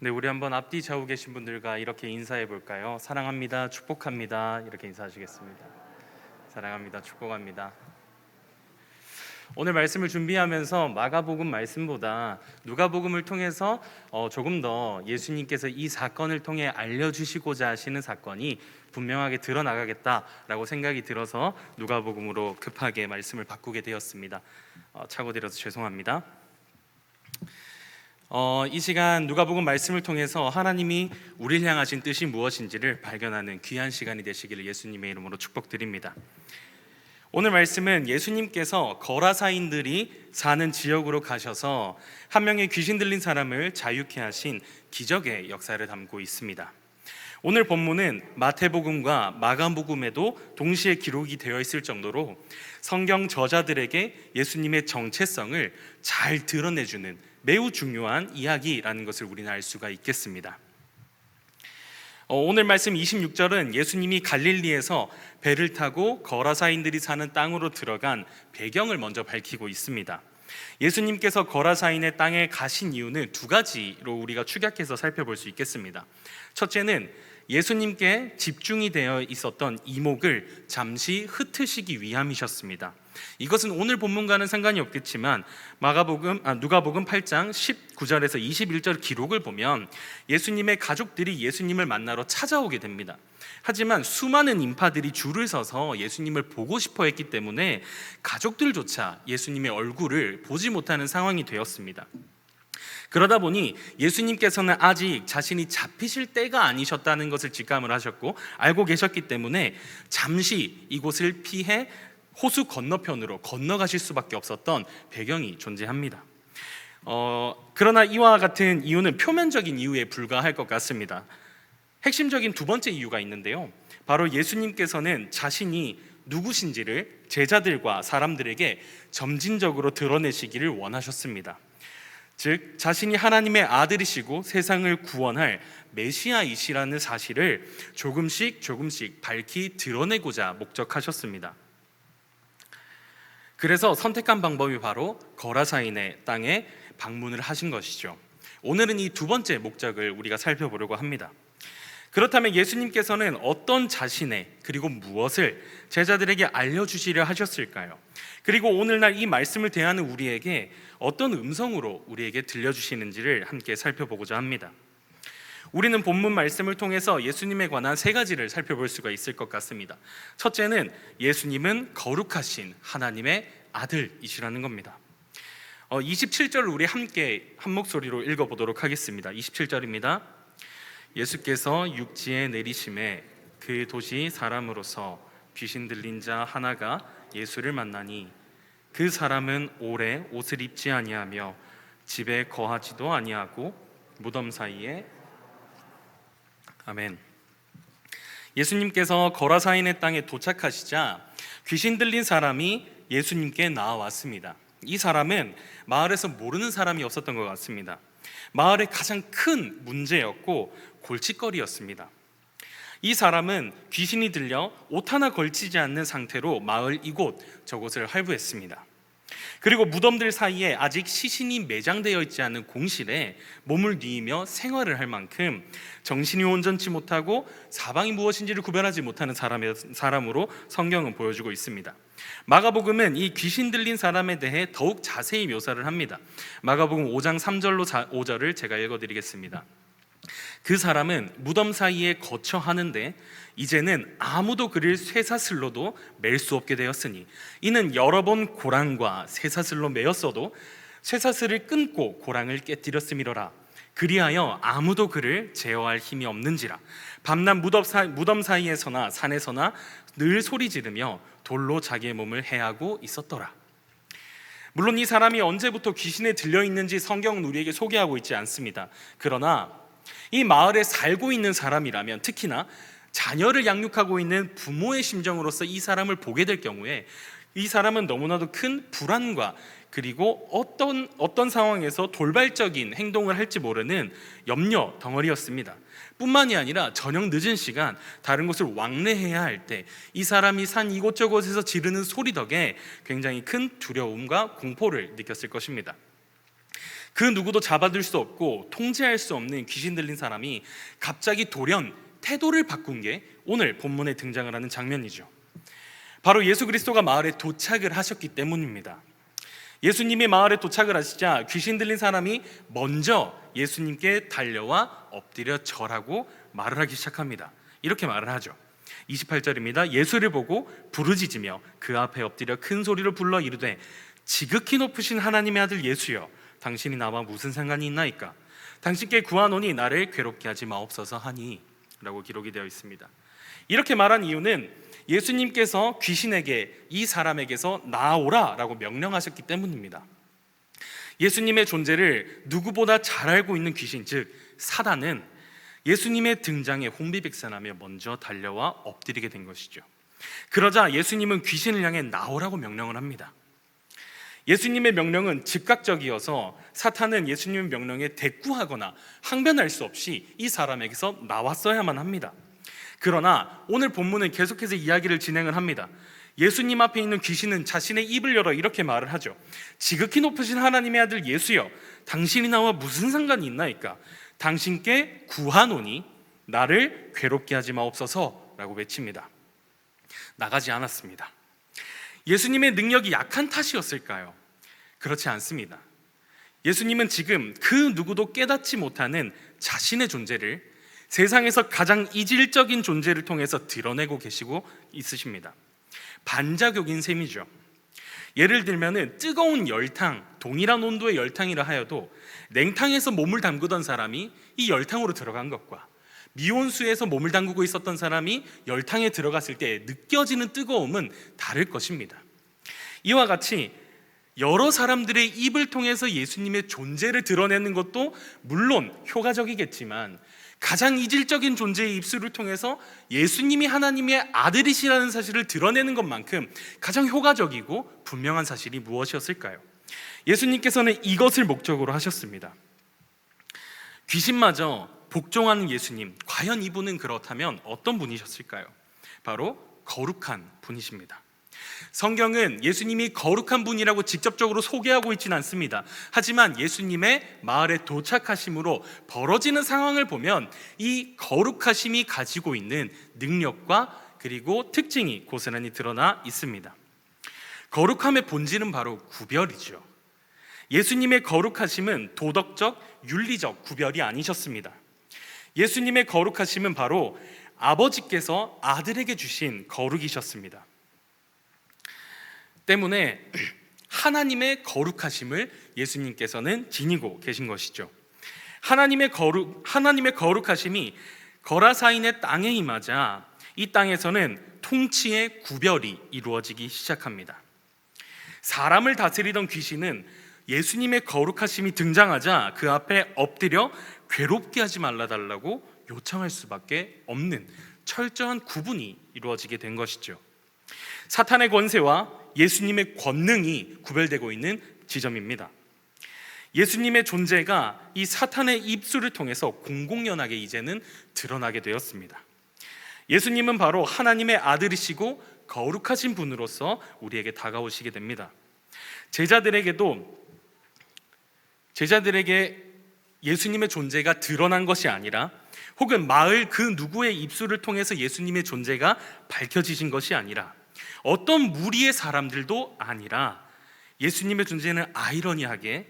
네, 우리 한번 앞뒤 좌우 계신 분들과 이렇게 인사해 볼까요? 사랑합니다, 축복합니다. 이렇게 인사하시겠습니다. 사랑합니다, 축복합니다. 오늘 말씀을 준비하면서 마가복음 말씀보다 누가복음을 통해서 조금 더 예수님께서 이 사건을 통해 알려주시고자 하시는 사건이 분명하게 드러나가겠다라고 생각이 들어서 누가복음으로 급하게 말씀을 바꾸게 되었습니다. 착오드려서 죄송합니다. 이 시간 누가복음 말씀을 통해서 하나님이 우리를 향하신 뜻이 무엇인지를 발견하는 귀한 시간이 되시기를 예수님의 이름으로 축복드립니다. 오늘 말씀은 예수님께서 거라사인들이 사는 지역으로 가셔서 한 명의 귀신 들린 사람을 자유케 하신 기적의 역사를 담고 있습니다. 오늘 본문은 마태복음과 마가복음에도 동시에 기록이 되어 있을 정도로 성경 저자들에게 예수님의 정체성을 잘 드러내주는 매우 중요한 이야기라는 것을 우리는 알 수가 있겠습니다. 오늘 말씀 26절은 예수님이 갈릴리에서 배를 타고 거라사인들이 사는 땅으로 들어간 배경을 먼저 밝히고 있습니다. 예수님께서 거라사인의 땅에 가신 이유는 두 가지로 우리가 축약해서 살펴볼 수 있겠습니다. 첫째는 예수님께 집중이 되어 있었던 이목을 잠시 흩으시기 위함이셨습니다. 이것은 오늘 본문과는 상관이 없겠지만 누가복음 8장 19절에서 21절 기록을 보면 예수님의 가족들이 예수님을 만나러 찾아오게 됩니다. 하지만 수많은 인파들이 줄을 서서 예수님을 보고 싶어 했기 때문에 가족들조차 예수님의 얼굴을 보지 못하는 상황이 되었습니다. 그러다 보니 예수님께서는 아직 자신이 잡히실 때가 아니셨다는 것을 직감을 하셨고 알고 계셨기 때문에 잠시 이곳을 피해 호수 건너편으로 건너가실 수밖에 없었던 배경이 존재합니다. 그러나 이와 같은 이유는 표면적인 이유에 불과할 것 같습니다. 핵심적인 두 번째 이유가 있는데요, 바로 예수님께서는 자신이 누구신지를 제자들과 사람들에게 점진적으로 드러내시기를 원하셨습니다. 즉 자신이 하나님의 아들이시고 세상을 구원할 메시아이시라는 사실을 조금씩 밝히 드러내고자 목적하셨습니다. 그래서 선택한 방법이 바로 거라사인의 땅에 방문을 하신 것이죠. 오늘은 이 두 번째 목적을 우리가 살펴보려고 합니다. 그렇다면 예수님께서는 어떤 자신의 그리고 무엇을 제자들에게 알려주시려 하셨을까요? 그리고 오늘날 이 말씀을 대하는 우리에게 어떤 음성으로 우리에게 들려주시는지를 함께 살펴보고자 합니다. 우리는 본문 말씀을 통해서 예수님에 관한 세 가지를 살펴볼 수가 있을 것 같습니다. 첫째는 예수님은 거룩하신 하나님의 아들이시라는 겁니다. 27절을 우리 함께 한 목소리로 읽어보도록 하겠습니다. 27절입니다. 예수께서 육지에 내리심에 그 도시 사람으로서 귀신 들린 자 하나가 예수를 만나니 그 사람은 오래 옷을 입지 아니하며 집에 거하지도 아니하고 무덤 사이에 아멘. 예수님께서 거라사인의 땅에 도착하시자 귀신 들린 사람이 예수님께 나와왔습니다. 이 사람은 마을에서 모르는 사람이 없었던 것 같습니다. 마을의 가장 큰 문제였고 골칫거리였습니다. 이 사람은 귀신이 들려 옷 하나 걸치지 않는 상태로 마을 이곳 저곳을 할부했습니다. 그리고 무덤들 사이에 아직 시신이 매장되어 있지 않은 공실에 몸을 뉘이며 생활을 할 만큼 정신이 온전치 못하고 사방이 무엇인지를 구별하지 못하는 사람으로 성경은 보여주고 있습니다. 마가복음은 이 귀신 들린 사람에 대해 더욱 자세히 묘사를 합니다. 마가복음 5장 3절로 5절을 제가 읽어드리겠습니다. 그 사람은 무덤 사이에 거처 하는데 이제는 아무도 그를 쇠사슬로도 맬 수 없게 되었으니 이는 여러 번 고랑과 쇠사슬로 매었어도 쇠사슬을 끊고 고랑을 깨뜨렸음이로라. 그리하여 아무도 그를 제어할 힘이 없는지라. 밤낮 무덤 사이에서나 산에서나 늘 소리 지르며 돌로 자기의 몸을 해하고 있었더라. 물론 이 사람이 언제부터 귀신에 들려 있는지 성경은 우리에게 소개하고 있지 않습니다. 그러나 이 마을에 살고 있는 사람이라면, 특히나 자녀를 양육하고 있는 부모의 심정으로서 이 사람을 보게 될 경우에 이 사람은 너무나도 큰 불안과 그리고 어떤 상황에서 돌발적인 행동을 할지 모르는 염려 덩어리였습니다. 뿐만이 아니라 저녁 늦은 시간 다른 곳을 왕래해야 할 때 이 사람이 산 이곳저곳에서 지르는 소리 덕에 굉장히 큰 두려움과 공포를 느꼈을 것입니다. 그 누구도 잡아들 수 없고 통제할 수 없는 귀신 들린 사람이 갑자기 돌연 태도를 바꾼 게 오늘 본문에 등장을 하는 장면이죠. 바로 예수 그리스도가 마을에 도착을 하셨기 때문입니다. 예수님이 마을에 도착을 하시자 귀신 들린 사람이 먼저 예수님께 달려와 엎드려 절하고 말을 하기 시작합니다. 이렇게 말을 하죠. 28절입니다. 예수를 보고 부르짖으며 그 앞에 엎드려 큰 소리로 불러 이르되 지극히 높으신 하나님의 아들 예수여, 당신이 나와 무슨 상관이 있나이까? 당신께 구하노니 나를 괴롭게 하지 마옵소서 하니 라고 기록이 되어 있습니다. 이렇게 말한 이유는 예수님께서 귀신에게 이 사람에게서 나오라 라고 명령하셨기 때문입니다. 예수님의 존재를 누구보다 잘 알고 있는 귀신, 즉 사단은 예수님의 등장에 혼비백산하며 먼저 달려와 엎드리게 된 것이죠. 그러자 예수님은 귀신을 향해 나오라고 명령을 합니다. 예수님의 명령은 즉각적이어서 사탄은 예수님의 명령에 대꾸하거나 항변할 수 없이 이 사람에게서 나왔어야만 합니다. 그러나 오늘 본문은 계속해서 이야기를 진행을 합니다. 예수님 앞에 있는 귀신은 자신의 입을 열어 이렇게 말을 하죠. 지극히 높으신 하나님의 아들 예수여, 당신이 나와 무슨 상관이 있나이까? 당신께 구하노니 나를 괴롭게 하지 마옵소서 라고 외칩니다. 나가지 않았습니다. 예수님의 능력이 약한 탓이었을까요? 그렇지 않습니다. 예수님은 지금 그 누구도 깨닫지 못하는 자신의 존재를 세상에서 가장 이질적인 존재를 통해서 드러내고 계시고 있으십니다. 반작용인 셈이죠. 예를 들면 뜨거운 열탕, 동일한 온도의 열탕이라 하여도 냉탕에서 몸을 담그던 사람이 이 열탕으로 들어간 것과 미온수에서 몸을 담그고 있었던 사람이 열탕에 들어갔을 때 느껴지는 뜨거움은 다를 것입니다. 이와 같이 여러 사람들의 입을 통해서 예수님의 존재를 드러내는 것도 물론 효과적이겠지만 가장 이질적인 존재의 입술을 통해서 예수님이 하나님의 아들이시라는 사실을 드러내는 것만큼 가장 효과적이고 분명한 사실이 무엇이었을까요? 예수님께서는 이것을 목적으로 하셨습니다. 귀신마저 복종하는 예수님, 과연 이분은 그렇다면 어떤 분이셨을까요? 바로 거룩한 분이십니다. 성경은 예수님이 거룩한 분이라고 직접적으로 소개하고 있지는 않습니다. 하지만 예수님의 마을에 도착하심으로 벌어지는 상황을 보면 이 거룩하심이 가지고 있는 능력과 그리고 특징이 고스란히 드러나 있습니다. 거룩함의 본질은 바로 구별이죠. 예수님의 거룩하심은 도덕적, 윤리적 구별이 아니셨습니다. 예수님의 거룩하심은 바로 아버지께서 아들에게 주신 거룩이셨습니다. 때문에 하나님의 거룩하심을 예수님께서는 지니고 계신 것이죠. 하나님의 거룩하심이 거라사인의 땅에 임하자 이 땅에서는 통치의 구별이 이루어지기 시작합니다. 사람을 다스리던 귀신은 예수님의 거룩하심이 등장하자 그 앞에 엎드려 괴롭게 하지 말아달라고 요청할 수밖에 없는 철저한 구분이 이루어지게 된 것이죠. 사탄의 권세와 예수님의 권능이 구별되고 있는 지점입니다. 예수님의 존재가 이 사탄의 입술을 통해서 공공연하게 이제는 드러나게 되었습니다. 예수님은 바로 하나님의 아들이시고 거룩하신 분으로서 우리에게 다가오시게 됩니다. 제자들에게 예수님의 존재가 드러난 것이 아니라 혹은 마을 그 누구의 입술을 통해서 예수님의 존재가 밝혀지신 것이 아니라 어떤 무리의 사람들도 아니라 예수님의 존재는 아이러니하게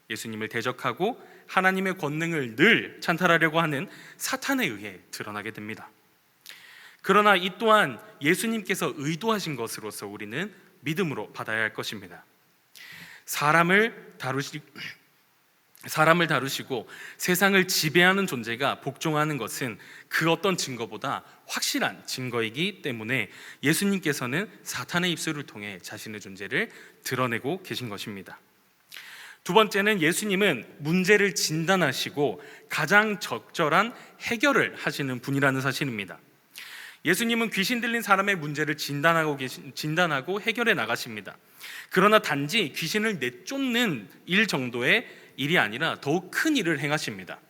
예수님을 대적하고 하나님의 권능을 늘 찬탈하려고 하는 사탄에 의해 드러나게 됩니다. 그러나 이 또한 예수님께서 의도하신 것으로서 우리는 믿음으로 받아야 할 것입니다. 사람을 다루시고 세상을 지배하는 존재가 복종하는 것은 그 어떤 증거보다 확실한 증거이기 때문에 예수님께서는 사탄의 입술을 통해 자신의 존재를 드러내고 계신 것입니다. 두 번째는 예수님은 문제를 진단하시고 가장 적절한 해결을 하시는 분이라는 사실입니다. 예수님은 귀신 들린 사람의 문제를 진단하고 해결해 나가십니다. 그러나 단지 귀신을 내쫓는 일 정도의 일이 아니라 더욱 큰 일을 행하십니다.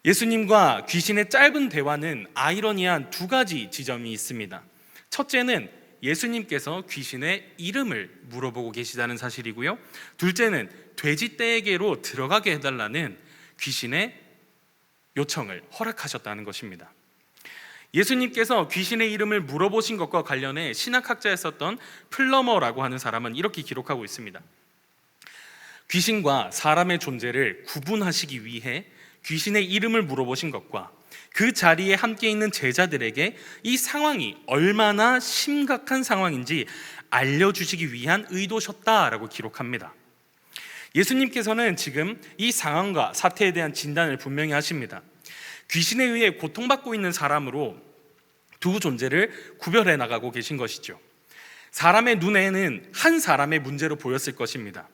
예수님과 귀신의 짧은 대화는 아이러니한 두 가지 지점이 있습니다. 첫째는 예수님께서 귀신의 이름을 물어보고 계시다는 사실이고요. 둘째는 돼지떼에게로 들어가게 해달라는 귀신의 요청을 허락하셨다는 것입니다. 예수님께서 귀신의 이름을 물어보신 것과 관련해 신학학자에 썼던 플러머라고 하는 사람은 이렇게 기록하고 있습니다. 귀신과 사람의 존재를 구분하시기 위해 귀신의 이름을 물어보신 것과 그 자리에 함께 있는 제자들에게 이 상황이 얼마나 심각한 상황인지 알려주시기 위한 의도셨다라고 기록합니다. 예수님께서는 지금 이 상황과 사태에 대한 진단을 분명히 하십니다. 귀신에 의해 고통받고 있는 사람으로 두 존재를 구별해 나가고 계신 것이죠. 사람의 눈에는 한 사람의 문제로 보였을 것입니다.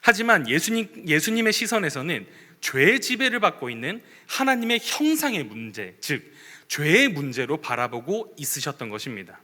하지만 예수님의 시선에서는 죄의 지배를 받고 있는 하나님의 형상의 문제, 즉 죄의 문제로 바라보고 있으셨던 것입니다.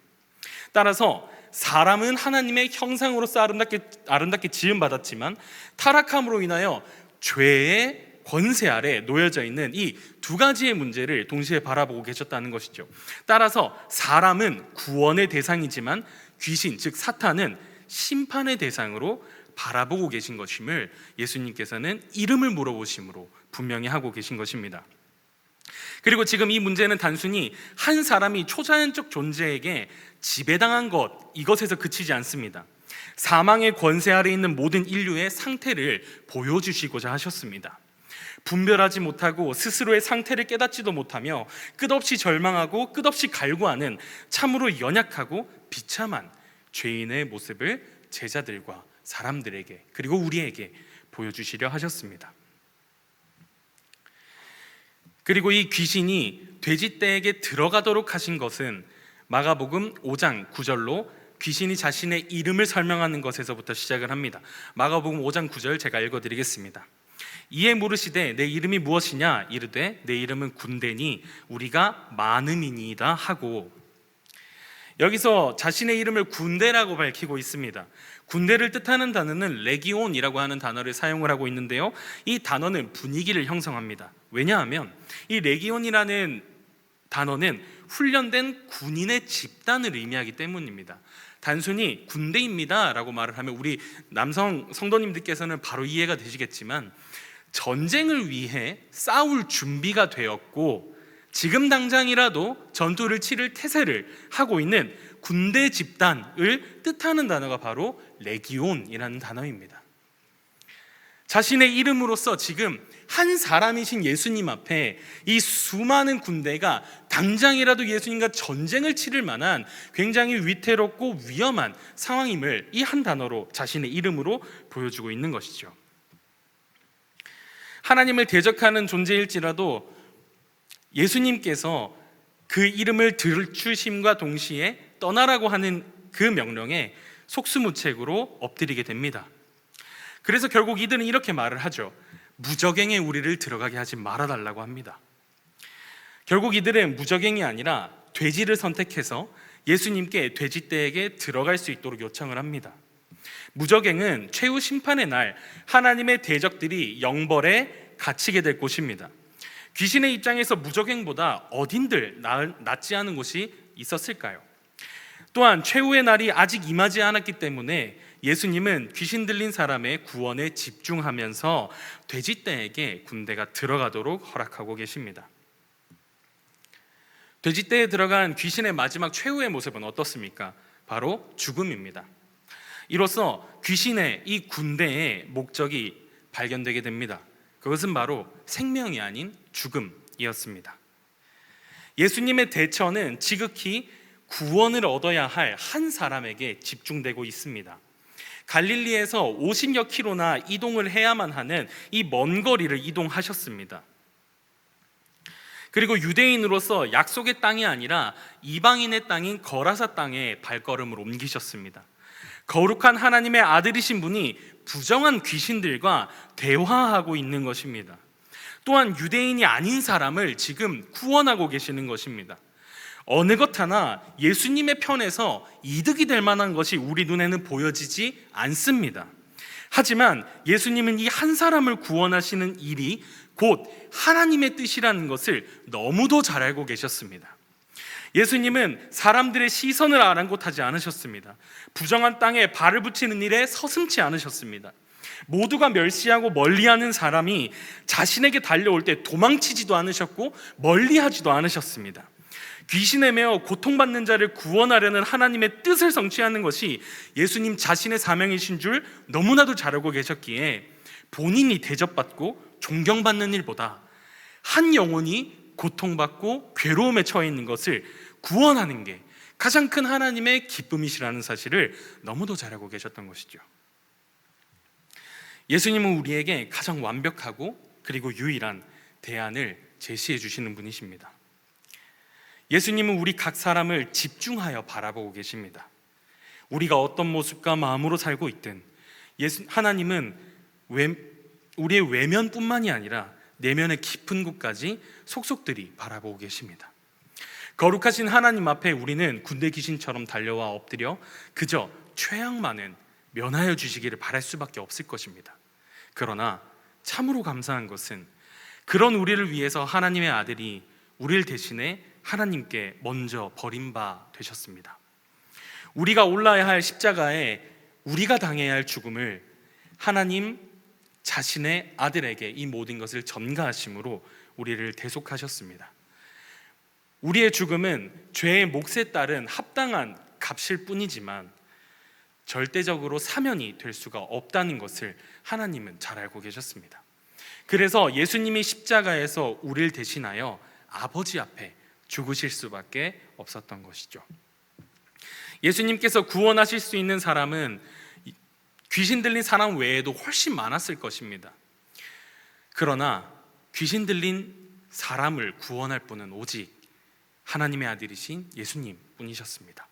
따라서 사람은 하나님의 형상으로서 아름답게 지음받았지만 타락함으로 인하여 죄의 권세 아래 놓여져 있는 이 두 가지의 문제를 동시에 바라보고 계셨다는 것이죠. 따라서 사람은 구원의 대상이지만 귀신, 즉 사탄은 심판의 대상으로 바라보고 계신 것임을 예수님께서는 이름을 물어보심으로 분명히 하고 계신 것입니다. 그리고 지금 이 문제는 단순히 한 사람이 초자연적 존재에게 지배당한 이것에서 그치지 않습니다. 사망의 권세 아래 있는 모든 인류의 상태를 보여주시고자 하셨습니다. 분별하지 못하고 스스로의 상태를 깨닫지도 못하며 끝없이 절망하고 끝없이 갈구하는 참으로 연약하고 비참한 죄인의 모습을 제자들과 사람들에게 그리고 우리에게 보여주시려 하셨습니다. 그리고 이 귀신이 돼지떼에게 들어가도록 하신 것은 마가복음 5장 9절로 귀신이 자신의 이름을 설명하는 것에서부터 시작을 합니다. 마가복음 5장 9절 제가 읽어드리겠습니다. 이에 물으시되 내 이름이 무엇이냐 이르되 내 이름은 군대니 우리가 많음이니이다 하고, 여기서 자신의 이름을 군대라고 밝히고 있습니다. 군대를 뜻하는 단어는 레기온이라고 하는 단어를 사용을 하고 있는데요, 이 단어는 분위기를 형성합니다. 왜냐하면 이 레기온이라는 단어는 훈련된 군인의 집단을 의미하기 때문입니다. 단순히 군대입니다 라고 말을 하면 우리 남성 성도님들께서는 바로 이해가 되시겠지만, 전쟁을 위해 싸울 준비가 되었고 지금 당장이라도 전투를 치를 태세를 하고 있는 군대 집단을 뜻하는 단어가 바로 레기온이라는 단어입니다. 자신의 이름으로서 지금 한 사람이신 예수님 앞에 이 수많은 군대가 당장이라도 예수님과 전쟁을 치를 만한 굉장히 위태롭고 위험한 상황임을 이 한 단어로, 자신의 이름으로 보여주고 있는 것이죠. 하나님을 대적하는 존재일지라도 예수님께서 그 이름을 들추심과 동시에 떠나라고 하는 그 명령에 속수무책으로 엎드리게 됩니다. 그래서 결국 이들은 이렇게 말을 하죠. 무적행에 우리를 들어가게 하지 말아달라고 합니다. 결국 이들은 무적행이 아니라 돼지를 선택해서 예수님께 돼지떼에게 들어갈 수 있도록 요청을 합니다. 무적행은 최후 심판의 날 하나님의 대적들이 영벌에 갇히게 될 곳입니다. 귀신의 입장에서 무적행보다 어딘들 낫지 않은 곳이 있었을까요? 또한 최후의 날이 아직 임하지 않았기 때문에 예수님은 귀신 들린 사람의 구원에 집중하면서 돼지떼에게 군대가 들어가도록 허락하고 계십니다. 돼지떼에 들어간 귀신의 마지막 최후의 모습은 어떻습니까? 바로 죽음입니다. 이로써 귀신의 이 군대의 목적이 발견되게 됩니다. 그것은 바로 생명이 아닌 죽음이었습니다. 예수님의 대처는 지극히 구원을 얻어야 할 한 사람에게 집중되고 있습니다. 갈릴리에서 50여 킬로나 이동을 해야만 하는 이 먼 거리를 이동하셨습니다. 그리고 유대인으로서 약속의 땅이 아니라 이방인의 땅인 거라사 땅에 발걸음을 옮기셨습니다. 거룩한 하나님의 아들이신 분이 부정한 귀신들과 대화하고 있는 것입니다. 또한 유대인이 아닌 사람을 지금 구원하고 계시는 것입니다. 어느 것 하나 예수님의 편에서 이득이 될 만한 것이 우리 눈에는 보여지지 않습니다. 하지만 예수님은 이 한 사람을 구원하시는 일이 곧 하나님의 뜻이라는 것을 너무도 잘 알고 계셨습니다. 예수님은 사람들의 시선을 아랑곳하지 않으셨습니다. 부정한 땅에 발을 붙이는 일에 서슴지 않으셨습니다. 모두가 멸시하고 멀리하는 사람이 자신에게 달려올 때 도망치지도 않으셨고 멀리하지도 않으셨습니다. 귀신에 매어 고통받는 자를 구원하려는 하나님의 뜻을 성취하는 것이 예수님 자신의 사명이신 줄 너무나도 잘 알고 계셨기에 본인이 대접받고 존경받는 일보다 한 영혼이 고통받고 괴로움에 처해 있는 것을 구원하는 게 가장 큰 하나님의 기쁨이시라는 사실을 너무도 잘 알고 계셨던 것이죠. 예수님은 우리에게 가장 완벽하고 그리고 유일한 대안을 제시해 주시는 분이십니다. 예수님은 우리 각 사람을 집중하여 바라보고 계십니다. 우리가 어떤 모습과 마음으로 살고 있든 하나님은 우리의 외면뿐만이 아니라 내면의 깊은 곳까지 속속들이 바라보고 계십니다. 거룩하신 하나님 앞에 우리는 군대 귀신처럼 달려와 엎드려 그저 최악만은 면하여 주시기를 바랄 수밖에 없을 것입니다. 그러나 참으로 감사한 것은 그런 우리를 위해서 하나님의 아들이 우리를 대신해 하나님께 먼저 버림바 되셨습니다. 우리가 올라야 할 십자가에 우리가 당해야 할 죽음을 하나님 자신의 아들에게 이 모든 것을 전가하심으로 우리를 대속하셨습니다. 우리의 죽음은 죄의 몫에 따른 합당한 값일 뿐이지만 절대적으로 사면이 될 수가 없다는 것을 하나님은 잘 알고 계셨습니다. 그래서 예수님이 십자가에서 우리를 대신하여 아버지 앞에 죽으실 수밖에 없었던 것이죠. 예수님께서 구원하실 수 있는 사람은 귀신 들린 사람 외에도 훨씬 많았을 것입니다. 그러나 귀신 들린 사람을 구원할 분은 오직 하나님의 아들이신 예수님 뿐이셨습니다.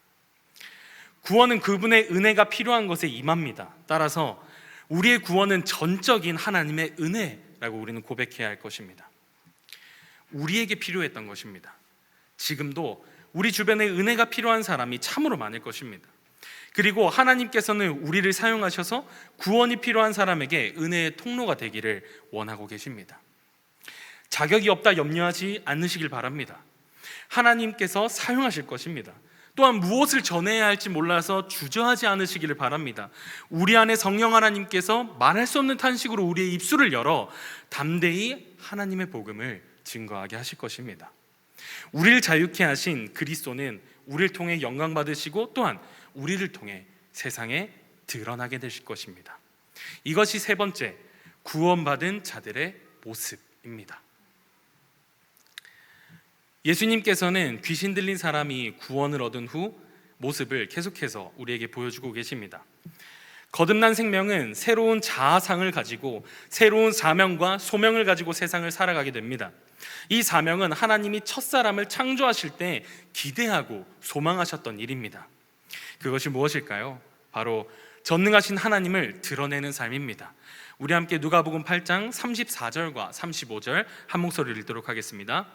구원은 그분의 은혜가 필요한 것에 임합니다. 따라서 우리의 구원은 전적인 하나님의 은혜라고 우리는 고백해야 할 것입니다. 우리에게 필요했던 것입니다. 지금도 우리 주변에 은혜가 필요한 사람이 참으로 많을 것입니다. 그리고 하나님께서는 우리를 사용하셔서 구원이 필요한 사람에게 은혜의 통로가 되기를 원하고 계십니다. 자격이 없다 염려하지 않으시길 바랍니다. 하나님께서 사용하실 것입니다. 또한 무엇을 전해야 할지 몰라서 주저하지 않으시기를 바랍니다. 우리 안에 성령 하나님께서 말할 수 없는 탄식으로 우리의 입술을 열어 담대히 하나님의 복음을 증거하게 하실 것입니다. 우리를 자유케 하신 그리스도는 우리를 통해 영광 받으시고 또한 우리를 통해 세상에 드러나게 되실 것입니다. 이것이 세 번째, 구원받은 자들의 모습입니다. 예수님께서는 귀신 들린 사람이 구원을 얻은 후 모습을 계속해서 우리에게 보여주고 계십니다. 거듭난 생명은 새로운 자아상을 가지고 새로운 사명과 소명을 가지고 세상을 살아가게 됩니다. 이 사명은 하나님이 첫사람을 창조하실 때 기대하고 소망하셨던 일입니다. 그것이 무엇일까요? 바로 전능하신 하나님을 드러내는 삶입니다. 우리 함께 누가복음 8장 34절과 35절 한 목소리를 읽도록 하겠습니다.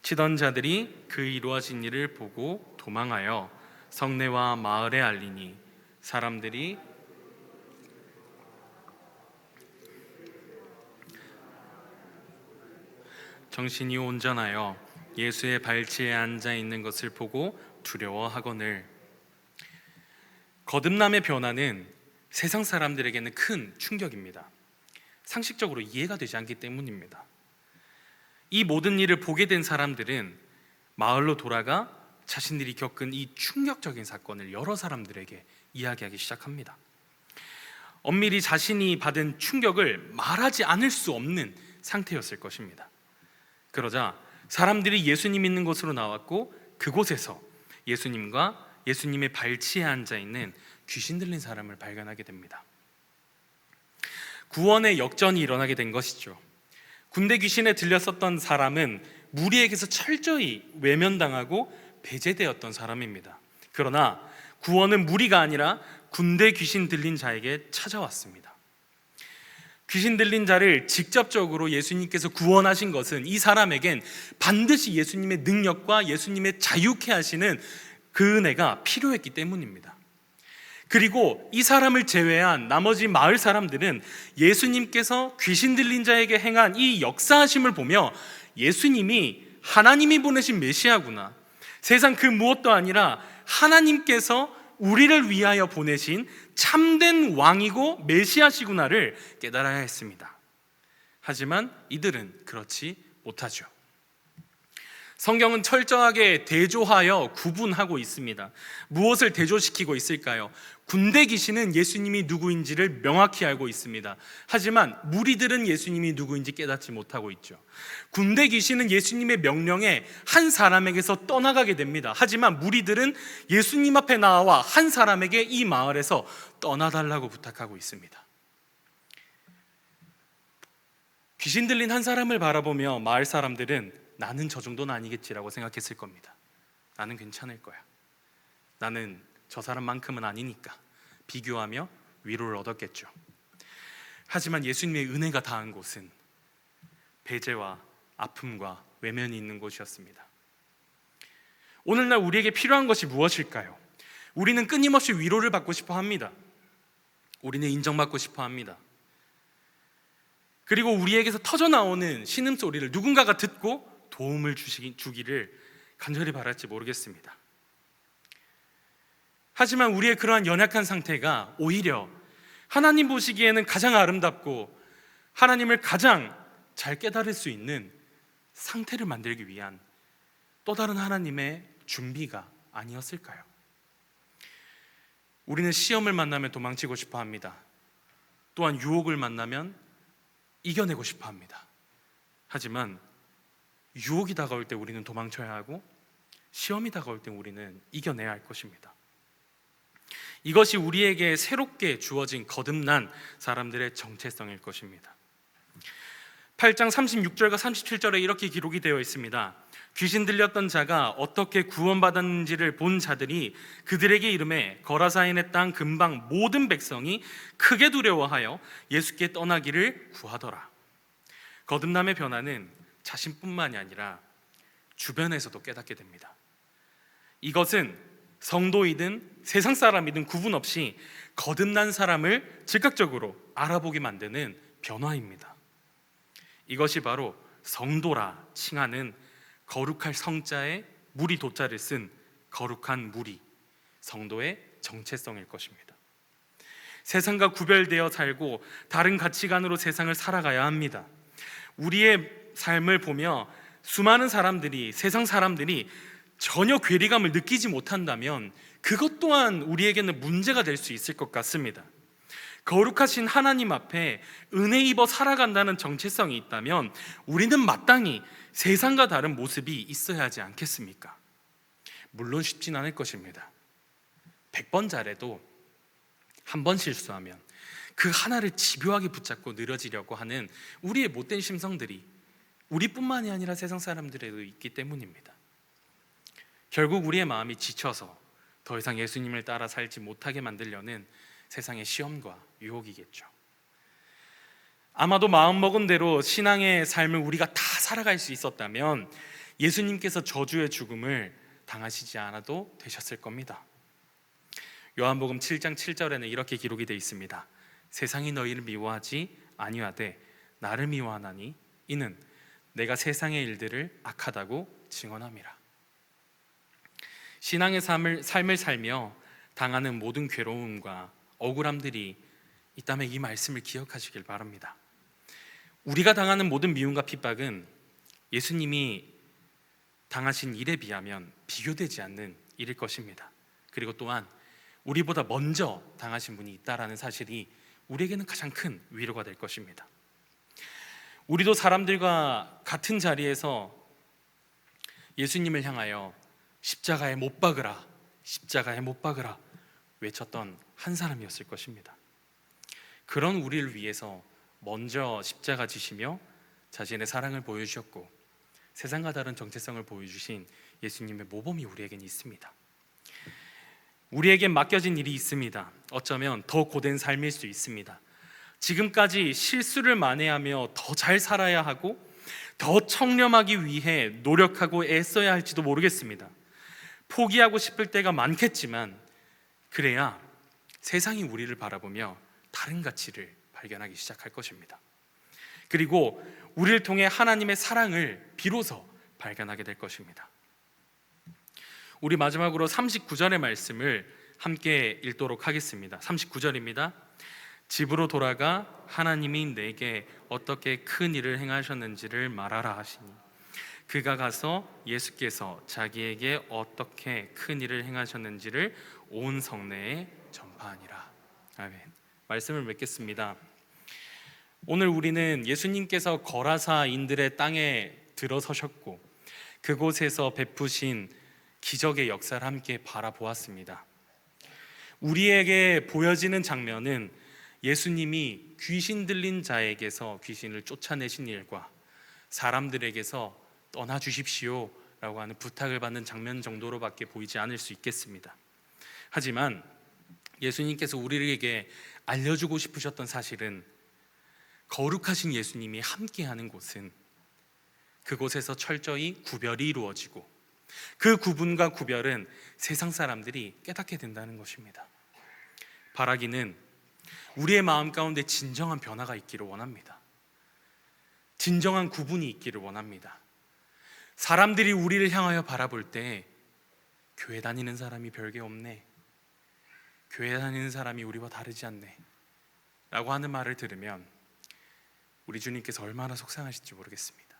치던 자들이 그 이루어진 일을 보고 도망하여 성내와 마을에 알리니 사람들이 정신이 온전하여 예수의 발치에 앉아 있는 것을 보고 두려워하거늘. 거듭남의 변화는 세상 사람들에게는 큰 충격입니다. 상식적으로 이해가 되지 않기 때문입니다. 이 모든 일을 보게 된 사람들은 마을로 돌아가 자신들이 겪은 이 충격적인 사건을 여러 사람들에게 이야기하기 시작합니다. 엄밀히 자신이 받은 충격을 말하지 않을 수 없는 상태였을 것입니다. 그러자 사람들이 예수님 있는 곳으로 나왔고 그곳에서 예수님과 예수님의 발치에 앉아있는 귀신 들린 사람을 발견하게 됩니다. 구원의 역전이 일어나게 된 것이죠. 군대 귀신에 들렸었던 사람은 무리에게서 철저히 외면당하고 배제되었던 사람입니다. 그러나 구원은 무리가 아니라 군대 귀신 들린 자에게 찾아왔습니다. 귀신 들린 자를 직접적으로 예수님께서 구원하신 것은 이 사람에겐 반드시 예수님의 능력과 예수님의 자유케 하시는 그 은혜가 필요했기 때문입니다. 그리고 이 사람을 제외한 나머지 마을 사람들은 예수님께서 귀신 들린 자에게 행한 이 역사하심을 보며 예수님이 하나님이 보내신 메시아구나, 세상 그 무엇도 아니라 하나님께서 우리를 위하여 보내신 참된 왕이고 메시아시구나를 깨달아야 했습니다. 하지만 이들은 그렇지 못하죠. 성경은 철저하게 대조하여 구분하고 있습니다. 무엇을 대조시키고 있을까요? 군대 귀신은 예수님이 누구인지를 명확히 알고 있습니다. 하지만 무리들은 예수님이 누구인지 깨닫지 못하고 있죠. 군대 귀신은 예수님의 명령에 한 사람에게서 떠나가게 됩니다. 하지만 무리들은 예수님 앞에 나와 한 사람에게 이 마을에서 떠나달라고 부탁하고 있습니다. 귀신 들린 한 사람을 바라보며 마을 사람들은 나는 저 정도는 아니겠지라고 생각했을 겁니다. 나는 괜찮을 거야. 나는 저 사람만큼은 아니니까 비교하며 위로를 얻었겠죠. 하지만 예수님의 은혜가 닿은 곳은 배제와 아픔과 외면이 있는 곳이었습니다. 오늘날 우리에게 필요한 것이 무엇일까요? 우리는 끊임없이 위로를 받고 싶어 합니다. 우리는 인정받고 싶어 합니다. 그리고 우리에게서 터져나오는 신음소리를 누군가가 듣고 도움을 주기를 간절히 바랄지 모르겠습니다. 하지만 우리의 그러한 연약한 상태가 오히려 하나님 보시기에는 가장 아름답고 하나님을 가장 잘 깨달을 수 있는 상태를 만들기 위한 또 다른 하나님의 준비가 아니었을까요? 우리는 시험을 만나면 도망치고 싶어 합니다. 또한 유혹을 만나면 이겨내고 싶어 합니다. 하지만 유혹이 다가올 때 우리는 도망쳐야 하고 시험이 다가올 때 우리는 이겨내야 할 것입니다. 이것이 우리에게 새롭게 주어진 거듭난 사람들의 정체성일 것입니다. 8장 36절과 37절에 이렇게 기록이 되어 있습니다. 귀신 들렸던 자가 어떻게 구원받았는지를 본 자들이 그들에게 이르매 거라사인의 땅 근방 모든 백성이 크게 두려워하여 예수께 떠나기를 구하더라. 거듭남의 변화는 자신뿐만이 아니라 주변에서도 깨닫게 됩니다. 이것은 성도이든 세상 사람이든 구분 없이 거듭난 사람을 즉각적으로 알아보게 만드는 변화입니다. 이것이 바로 성도라 칭하는 거룩할 성자에 무리 도자를 쓴 거룩한 무리, 성도의 정체성일 것입니다. 세상과 구별되어 살고 다른 가치관으로 세상을 살아가야 합니다. 우리의 삶을 보며 수많은 사람들이, 세상 사람들이 전혀 괴리감을 느끼지 못한다면 그것 또한 우리에게는 문제가 될 수 있을 것 같습니다. 거룩하신 하나님 앞에 은혜 입어 살아간다는 정체성이 있다면 우리는 마땅히 세상과 다른 모습이 있어야 하지 않겠습니까? 물론 쉽진 않을 것입니다. 100번 잘해도 한 번 실수하면 그 하나를 집요하게 붙잡고 늘어지려고 하는 우리의 못된 심성들이 우리뿐만이 아니라 세상 사람들에도 있기 때문입니다. 결국 우리의 마음이 지쳐서 더 이상 예수님을 따라 살지 못하게 만들려는 세상의 시험과 유혹이겠죠. 아마도 마음먹은 대로 신앙의 삶을 우리가 다 살아갈 수 있었다면 예수님께서 저주의 죽음을 당하시지 않아도 되셨을 겁니다. 요한복음 7장 7절에는 이렇게 기록이 되어 있습니다. 세상이 너희를 미워하지 아니하되 나를 미워하나니 이는 내가 세상의 일들을 악하다고 증언함이라. 신앙의 삶을 살며 당하는 모든 괴로움과 억울함들이 있다면 이 말씀을 기억하시길 바랍니다. 우리가 당하는 모든 미움과 핍박은 예수님이 당하신 일에 비하면 비교되지 않는 일일 것입니다. 그리고 또한 우리보다 먼저 당하신 분이 있다라는 사실이 우리에게는 가장 큰 위로가 될 것입니다. 우리도 사람들과 같은 자리에서 예수님을 향하여 십자가에 못 박으라, 십자가에 못 박으라 외쳤던 한 사람이었을 것입니다. 그런 우리를 위해서 먼저 십자가 지시며 자신의 사랑을 보여주셨고 세상과 다른 정체성을 보여주신 예수님의 모범이 우리에겐 있습니다. 우리에겐 맡겨진 일이 있습니다. 어쩌면 더 고된 삶일 수 있습니다. 지금까지 실수를 만회하며 더 잘 살아야 하고 더 청렴하기 위해 노력하고 애써야 할지도 모르겠습니다. 포기하고 싶을 때가 많겠지만 그래야 세상이 우리를 바라보며 다른 가치를 발견하기 시작할 것입니다. 그리고 우리를 통해 하나님의 사랑을 비로소 발견하게 될 것입니다. 우리 마지막으로 39절의 말씀을 함께 읽도록 하겠습니다. 39절입니다. 집으로 돌아가 하나님이 내게 어떻게 큰 일을 행하셨는지를 말하라 하시니 그가 가서 예수께서 자기에게 어떻게 큰 일을 행하셨는지를 온 성내에 전파하니라. 아멘. 말씀을 맺겠습니다. 오늘 우리는 예수님께서 거라사인들의 땅에 들어서셨고 그곳에서 베푸신 기적의 역사를 함께 바라보았습니다. 우리에게 보여지는 장면은 예수님이 귀신 들린 자에게서 귀신을 쫓아내신 일과 사람들에게서 떠나 주십시오 라고 하는 부탁을 받는 장면 정도로밖에 보이지 않을 수 있겠습니다. 하지만 예수님께서 우리에게 알려주고 싶으셨던 사실은 거룩하신 예수님이 함께하는 곳은 그곳에서 철저히 구별이 이루어지고 그 구분과 구별은 세상 사람들이 깨닫게 된다는 것입니다. 바라기는 우리의 마음 가운데 진정한 변화가 있기를 원합니다. 진정한 구분이 있기를 원합니다. 사람들이 우리를 향하여 바라볼 때 교회 다니는 사람이 별게 없네, 교회 다니는 사람이 우리와 다르지 않네 라고 하는 말을 들으면 우리 주님께서 얼마나 속상하실지 모르겠습니다.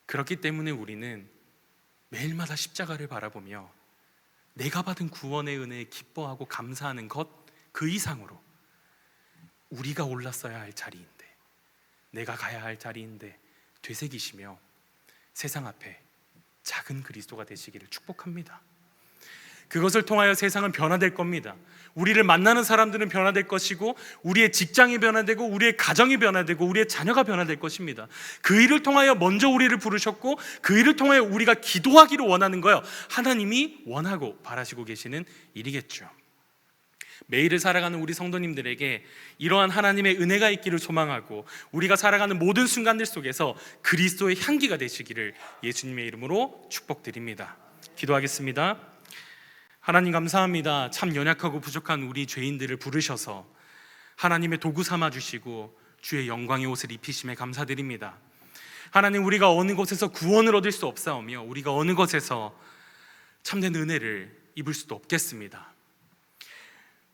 그렇기 때문에 우리는 매일마다 십자가를 바라보며 내가 받은 구원의 은혜에 기뻐하고 감사하는 것 그 이상으로 우리가 올랐어야 할 자리인데, 내가 가야 할 자리인데 되새기시며 세상 앞에 작은 그리스도가 되시기를 축복합니다. 그것을 통하여 세상은 변화될 겁니다. 우리를 만나는 사람들은 변화될 것이고 우리의 직장이 변화되고 우리의 가정이 변화되고 우리의 자녀가 변화될 것입니다. 그 일을 통하여 먼저 우리를 부르셨고 그 일을 통하여 우리가 기도하기를 원하는 거예요. 하나님이 원하고 바라시고 계시는 일이겠죠. 매일을 살아가는 우리 성도님들에게 이러한 하나님의 은혜가 있기를 소망하고 우리가 살아가는 모든 순간들 속에서 그리스도의 향기가 되시기를 예수님의 이름으로 축복드립니다. 기도하겠습니다. 하나님 감사합니다. 참 연약하고 부족한 우리 죄인들을 부르셔서 하나님의 도구 삼아 주시고 주의 영광의 옷을 입히심에 감사드립니다. 하나님, 우리가 어느 곳에서 구원을 얻을 수 없사오며 우리가 어느 곳에서 참된 은혜를 입을 수도 없겠습니다.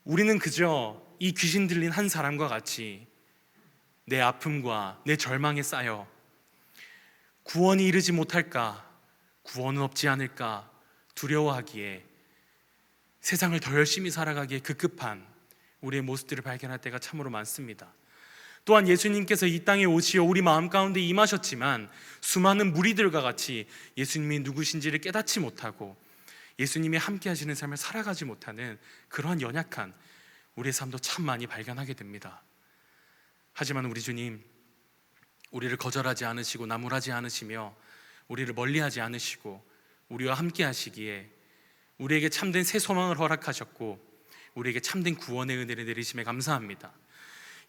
우리는 그저 이 귀신 들린 한 사람과 같이 내 아픔과 내 절망에 쌓여 구원이 이르지 못할까, 구원은 없지 않을까 두려워하기에 세상을 더 열심히 살아가기에 급급한 우리의 모습들을 발견할 때가 참으로 많습니다. 또한 예수님께서 이 땅에 오시어 우리 마음 가운데 임하셨지만 수많은 무리들과 같이 예수님이 누구신지를 깨닫지 못하고 예수님이 함께 하시는 삶을 살아가지 못하는 그러한 연약한 우리의 삶도 참 많이 발견하게 됩니다. 하지만 우리 주님, 우리를 거절하지 않으시고 나무라지 않으시며 우리를 멀리하지 않으시고 우리와 함께 하시기에 우리에게 참된 새 소망을 허락하셨고 우리에게 참된 구원의 은혜를 내리심에 감사합니다.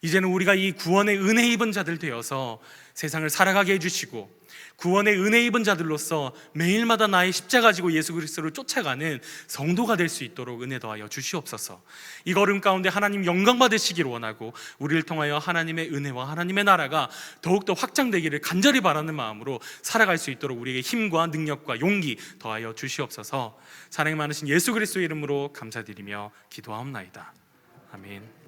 이제는 우리가 이 구원의 은혜 입은 자들 되어서 세상을 살아가게 해주시고 구원의 은혜 입은 자들로서 매일마다 나의 십자가 가지고 예수 그리스도를 쫓아가는 성도가 될 수 있도록 은혜 더하여 주시옵소서. 이 걸음 가운데 하나님 영광 받으시기를 원하고 우리를 통하여 하나님의 은혜와 하나님의 나라가 더욱더 확장되기를 간절히 바라는 마음으로 살아갈 수 있도록 우리에게 힘과 능력과 용기 더하여 주시옵소서. 사랑이 많으신 예수 그리스도의 이름으로 감사드리며 기도하옵나이다. 아멘.